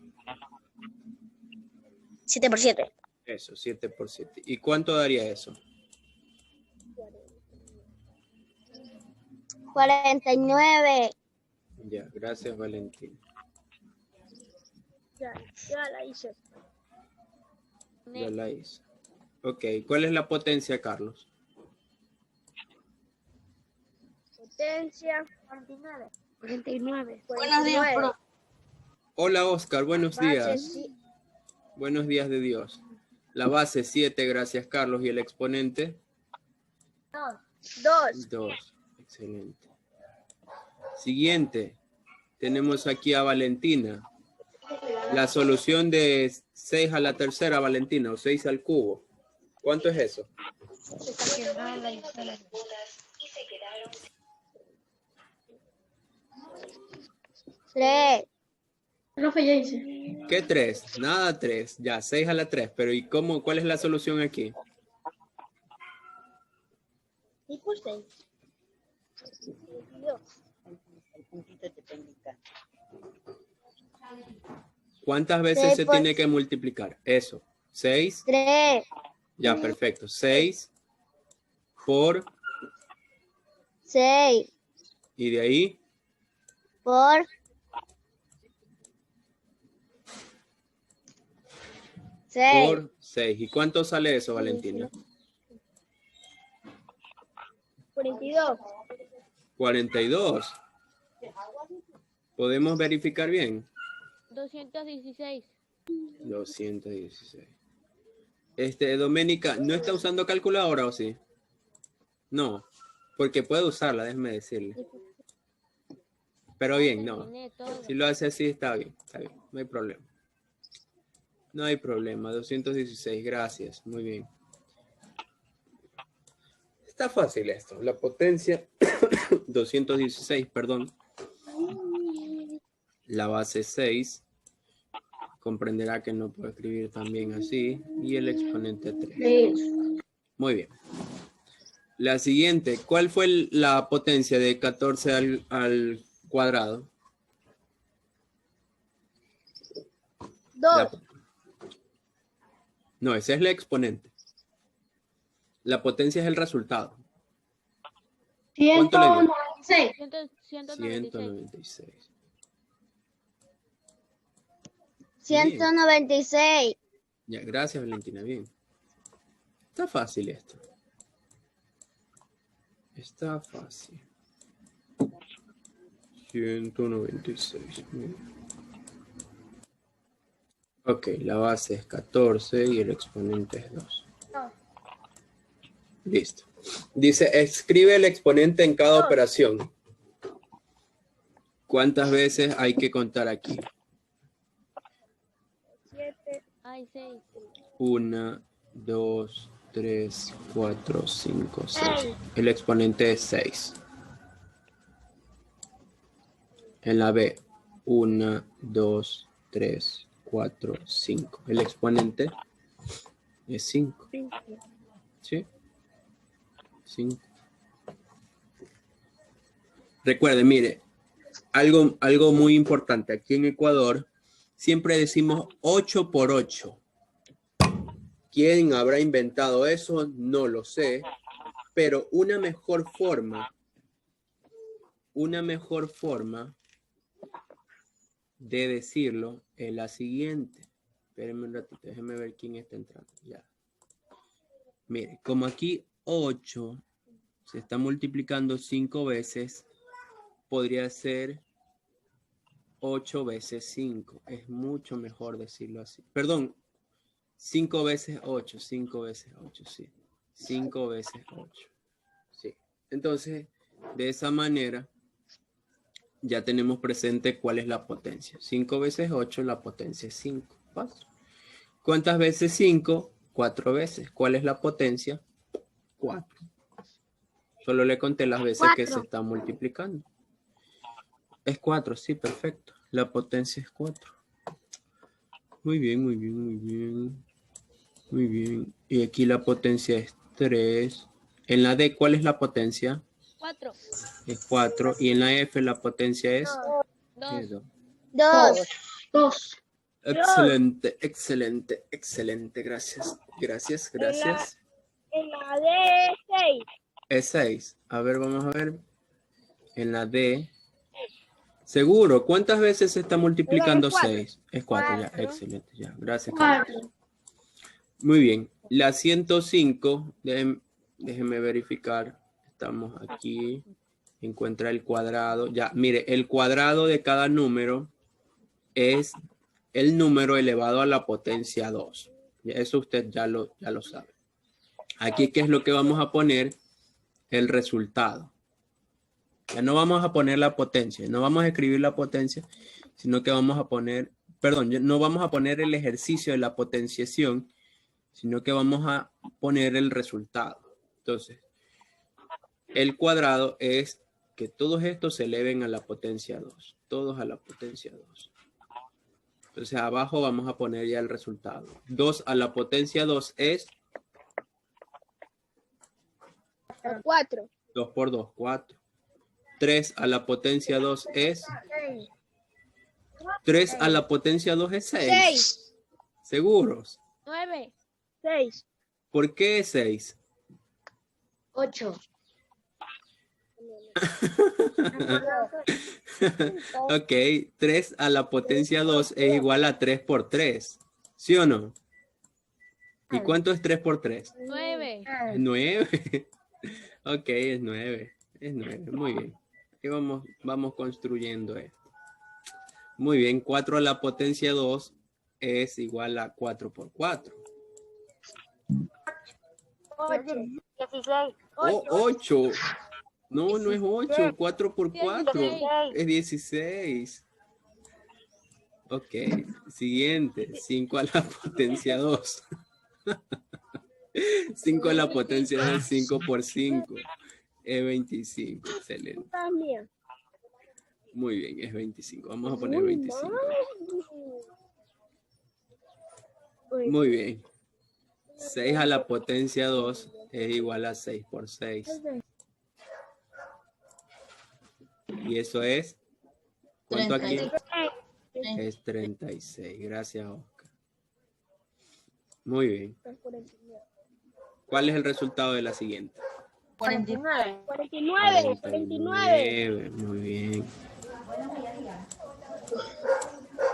7 por 7. Eso, 7 por 7. ¿Y cuánto daría eso? 49. Ya, gracias, Valentín. Ya la hice. Ya la hice. Ok, ¿cuál es la potencia, Carlos? Potencia 49. 49. Buenos días, profe. Hola, Oscar, buenos Base, días. sí. Buenos días de Dios. La base 7, gracias, Carlos. ¿Y el exponente? 2. 2. Excelente. Siguiente. Tenemos aquí a Valentina. La solución de 6 a la tercera, Valentina, o 6 al cubo. ¿Cuánto es eso? 3. Profe, ya hice. ¿Qué 3? Nada 3. Ya, 6 a la 3. Pero ¿y cómo? ¿Cuál es la solución aquí? ¿Y por 6? ¿Cuántas veces Tres se por- tiene que multiplicar? Eso. 6. 3. Ya, perfecto. 6 por... 6 Y de ahí, por 6. por 6. ¿Y cuánto sale eso, Valentina? 42. 42. ¿Podemos verificar bien? 216. 216. Doménica, ¿no está usando calculadora o sí? No, porque puede usarla, déjeme decirle. Pero bien, no. Terminé todo. Si lo hace así, está bien, no hay problema. No hay problema, 216, gracias, muy bien. Está fácil esto, la potencia, 216, perdón. La base 6, comprenderá que no puedo escribir también así, y el exponente 3. Muy bien. La siguiente, ¿cuál fue la potencia de 14 al cuadrado? 2. No, ese es el exponente. La potencia es el resultado. ¿Cuánto le dio? 196. 196. Ya, gracias, Valentina. Bien. Está fácil esto. Está fácil. 196. Bien. Ok, la base es 14 y el exponente es 2. Listo. Dice, escribe el exponente en cada operación. ¿Cuántas veces hay que contar aquí? 7. Ay, 6. 1, 2, 3, 4, 5, 6. El exponente es 6. En la B, 1, 2, 3, 4, 5. El exponente es 5. ¿Sí? 5. Recuerde, mire, algo muy importante. Aquí en Ecuador siempre decimos 8 por 8. ¿Quién habrá inventado eso? No lo sé. Pero una mejor forma de decirlo es la siguiente. Espérenme un ratito, déjenme ver quién está entrando. Ya. Mire, como aquí 8 se está multiplicando 5 veces, podría ser 8 veces 5. Es mucho mejor decirlo así. Perdón, 5 veces 8, 5 veces 8, sí. 5 veces 8. Sí. Entonces, de esa manera, ya tenemos presente cuál es la potencia. 5 veces 8, la potencia es 5. ¿Paso? ¿Cuántas veces 5? 4 veces. ¿Cuál es la potencia? 4. Solo le conté las veces que se está multiplicando. Es 4, sí, perfecto. La potencia es 4. Muy bien, muy bien, muy bien. Muy bien. Y aquí la potencia es 3. En la D, ¿cuál es la potencia? 4. Es 4. Y en la F la potencia es 2. 2. Excelente, excelente, excelente. Gracias, gracias, gracias. En la D, 6. Es 6. A ver, vamos a ver. En la D. Seguro. ¿Cuántas veces se está multiplicando 6? Es 4, ya. Excelente, ya. Gracias. 4. Muy bien. La 105. Déjenme verificar. Estamos aquí. Encuentra el cuadrado. Ya, mire, el cuadrado de cada número es el número elevado a la potencia 2. Eso usted ya lo sabe. Aquí, ¿qué es lo que vamos a poner? El resultado. Ya no vamos a poner la potencia, no vamos a escribir la potencia, sino que vamos a poner, perdón, no vamos a poner el ejercicio de la potenciación, sino que vamos a poner el resultado. Entonces, el cuadrado es que todos estos se eleven a la potencia 2. Todos a la potencia 2. Entonces, abajo vamos a poner ya el resultado. 2 a la potencia 2 es 4. 2 por 2, 4. 3 a la potencia 2 es 3 a la potencia 2 es 6. 6. ¿Seguros? 9. 6. ¿Por qué 6? 8. Ok, 3 a la potencia 2 es igual a 3 por 3. ¿Sí o no? ¿Y cuánto es 3 por 3? 9. 9. Ok, es 9. Es 9. Muy bien. Y vamos construyendo esto. Muy bien. 4 a la potencia 2 es igual a 4 por 4. 16. 8. No, no es 8. 4 por 4 es 16. Ok. Siguiente. 5 a la potencia 2. 5 a la potencia 2 es 5 por 5. Es 25. Excelente. Muy bien, es 25. Vamos a poner 25. Muy bien. 6 a la potencia 2 es igual a 6 por 6. Y eso es, ¿cuánto aquí? Es 36. Gracias, Oscar. Muy bien. ¿Cuál es el resultado de la siguiente? 49. 49. Muy bien.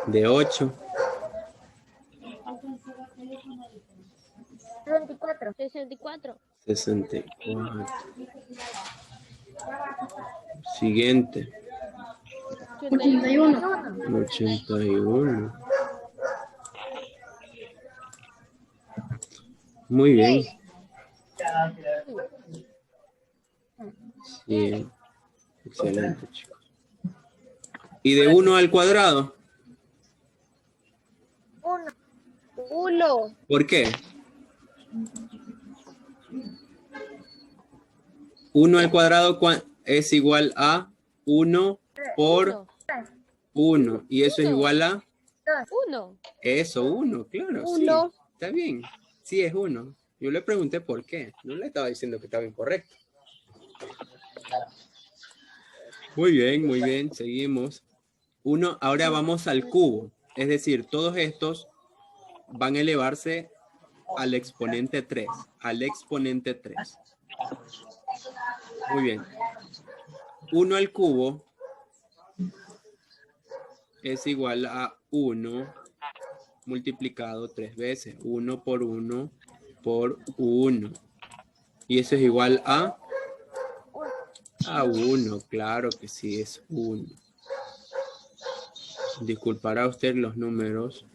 De 8. 64. 64. 64. Siguiente. 81. 81. Muy bien. Sí. Excelente, chicos. ¿Y de 1 al cuadrado? 1. ¿Por qué? 1 al cuadrado es igual a 1 por 1. Y eso es igual a 1. eso, 1, claro. Sí, 1. está bien. Sí, es 1. Yo le pregunté por qué. No le estaba diciendo que estaba incorrecto. Muy bien, muy bien. Seguimos. 1, ahora vamos al cubo. Es decir, todos estos van a elevarse al exponente 3. Al exponente 3. Muy bien. 1 al cubo es igual a 1 multiplicado 3 veces. 1 por 1 por 1. Y eso es igual a 1. Claro que sí, es 1. Disculpará usted los números.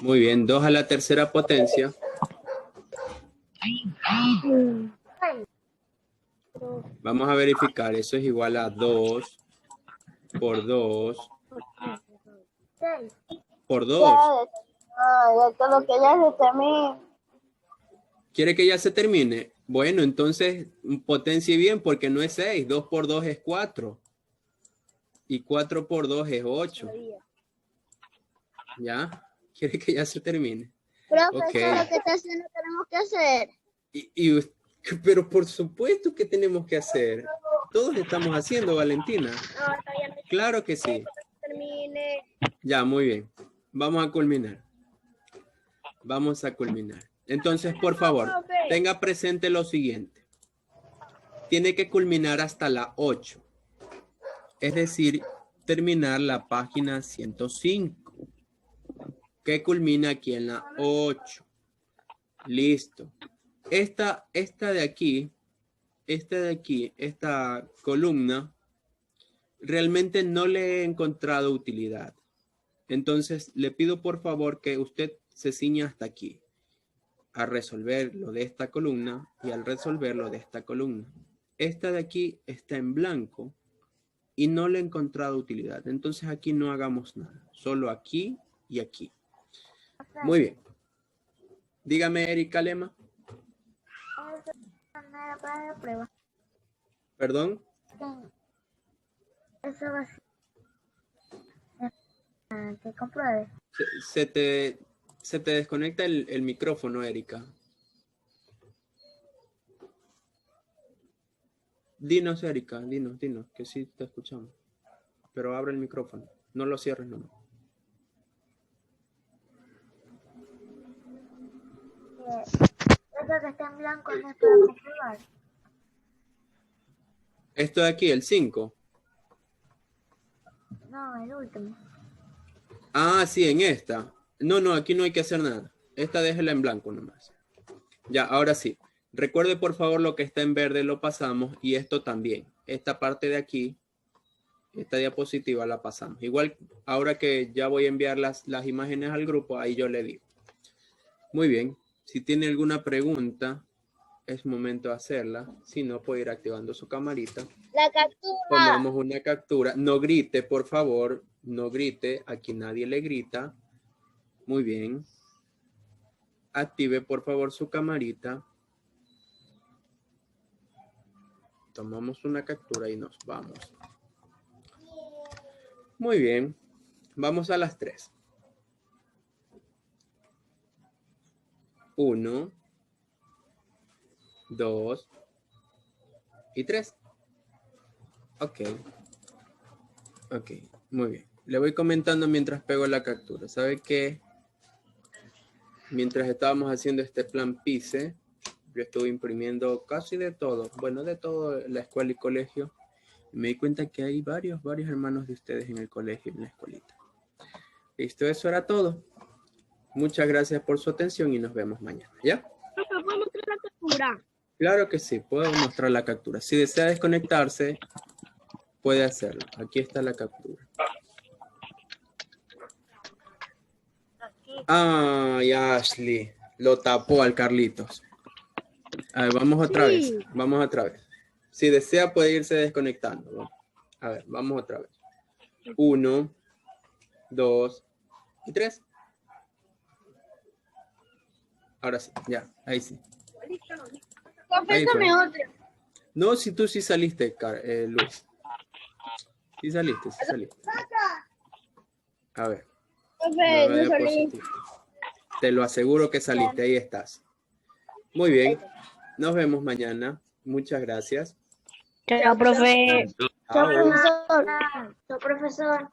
Muy bien, 2 a la tercera potencia. Vamos a verificar. Eso es igual a 2 por 2 por 2. Todo que ya se termine. ¿Quiere que ya se termine? Bueno, entonces potencie bien porque no es 6. 2 por 2 es 4. Y 4 por 2 es 8. ¿Ya? ¿Quiere que ya se termine? Profesor, Okay. lo que está haciendo tenemos que hacer. Pero por supuesto que tenemos que hacer. Todos estamos haciendo, Valentina. No, todavía no Claro que sí. termine. Ya, muy bien. Vamos a culminar. Vamos a culminar. Entonces, por favor, tenga presente lo siguiente. Tiene que culminar hasta la 8. Es decir, terminar la página 105. Que culmina aquí en la 8. Listo. Esta de aquí, esta columna, realmente no le he encontrado utilidad. Entonces, le pido por favor que usted se ciña hasta aquí, a resolver lo de esta columna y al resolver lo de esta columna. Esta de aquí está en blanco y no le he encontrado utilidad. Entonces, aquí no hagamos nada, solo aquí y aquí. Muy bien. Dígame, Erika Lema. Para la prueba. ¿Perdón? Eso va a ser. Que compruebe. Se te desconecta el micrófono, Erika. Dinos, Erika, dinos, que sí te escuchamos. Pero abre el micrófono. No lo cierres nomás. Eso que está en blanco no es para comprobar. Esto de aquí, el 5. No, el último. Ah, sí, en esta. No, aquí no hay que hacer nada. Esta déjela en blanco nomás. Ya, ahora sí. Recuerde por favor lo que está en verde lo pasamos y esto también. Esta parte de aquí, esta diapositiva la pasamos. Igual ahora que ya voy a enviar las imágenes al grupo, ahí yo le digo. Muy bien. Si tiene alguna pregunta, es momento de hacerla. Si no, puede ir activando su camarita. La captura. Tomamos una captura. No grite, por favor. No grite. Aquí nadie le grita. Muy bien. Active, por favor, su camarita. Tomamos una captura y nos vamos. Muy bien. Vamos a las 3. 1, 2 y 3. Ok. Ok, muy bien. Le voy comentando mientras pego la captura. ¿Sabe qué? Mientras estábamos haciendo este plan PICE, yo estuve imprimiendo casi de todo. Bueno, de todo la escuela y colegio. Me di cuenta que hay varios hermanos de ustedes en el colegio, en la escuelita. Listo, eso era todo. Muchas gracias por su atención y nos vemos mañana, ¿ya? ¿Puedo mostrar la captura? Claro que sí, puedo mostrar la captura. Si desea desconectarse, puede hacerlo. Aquí está la captura. Ay, Ashley, lo tapó al Carlitos. A ver, vamos otra vez. Vamos otra vez. Si desea, puede irse desconectando, ¿no? A ver, vamos otra vez. 1, 2 y 3. Ahora sí, ya, ahí sí. Ahí fue. No, si tú sí saliste, Luis. Sí saliste, sí saliste. A ver. Nueve de positivo. Te lo aseguro que saliste, ahí estás. Muy bien. Nos vemos mañana. Muchas gracias. Chao, profe. Chao. Chao, profesor.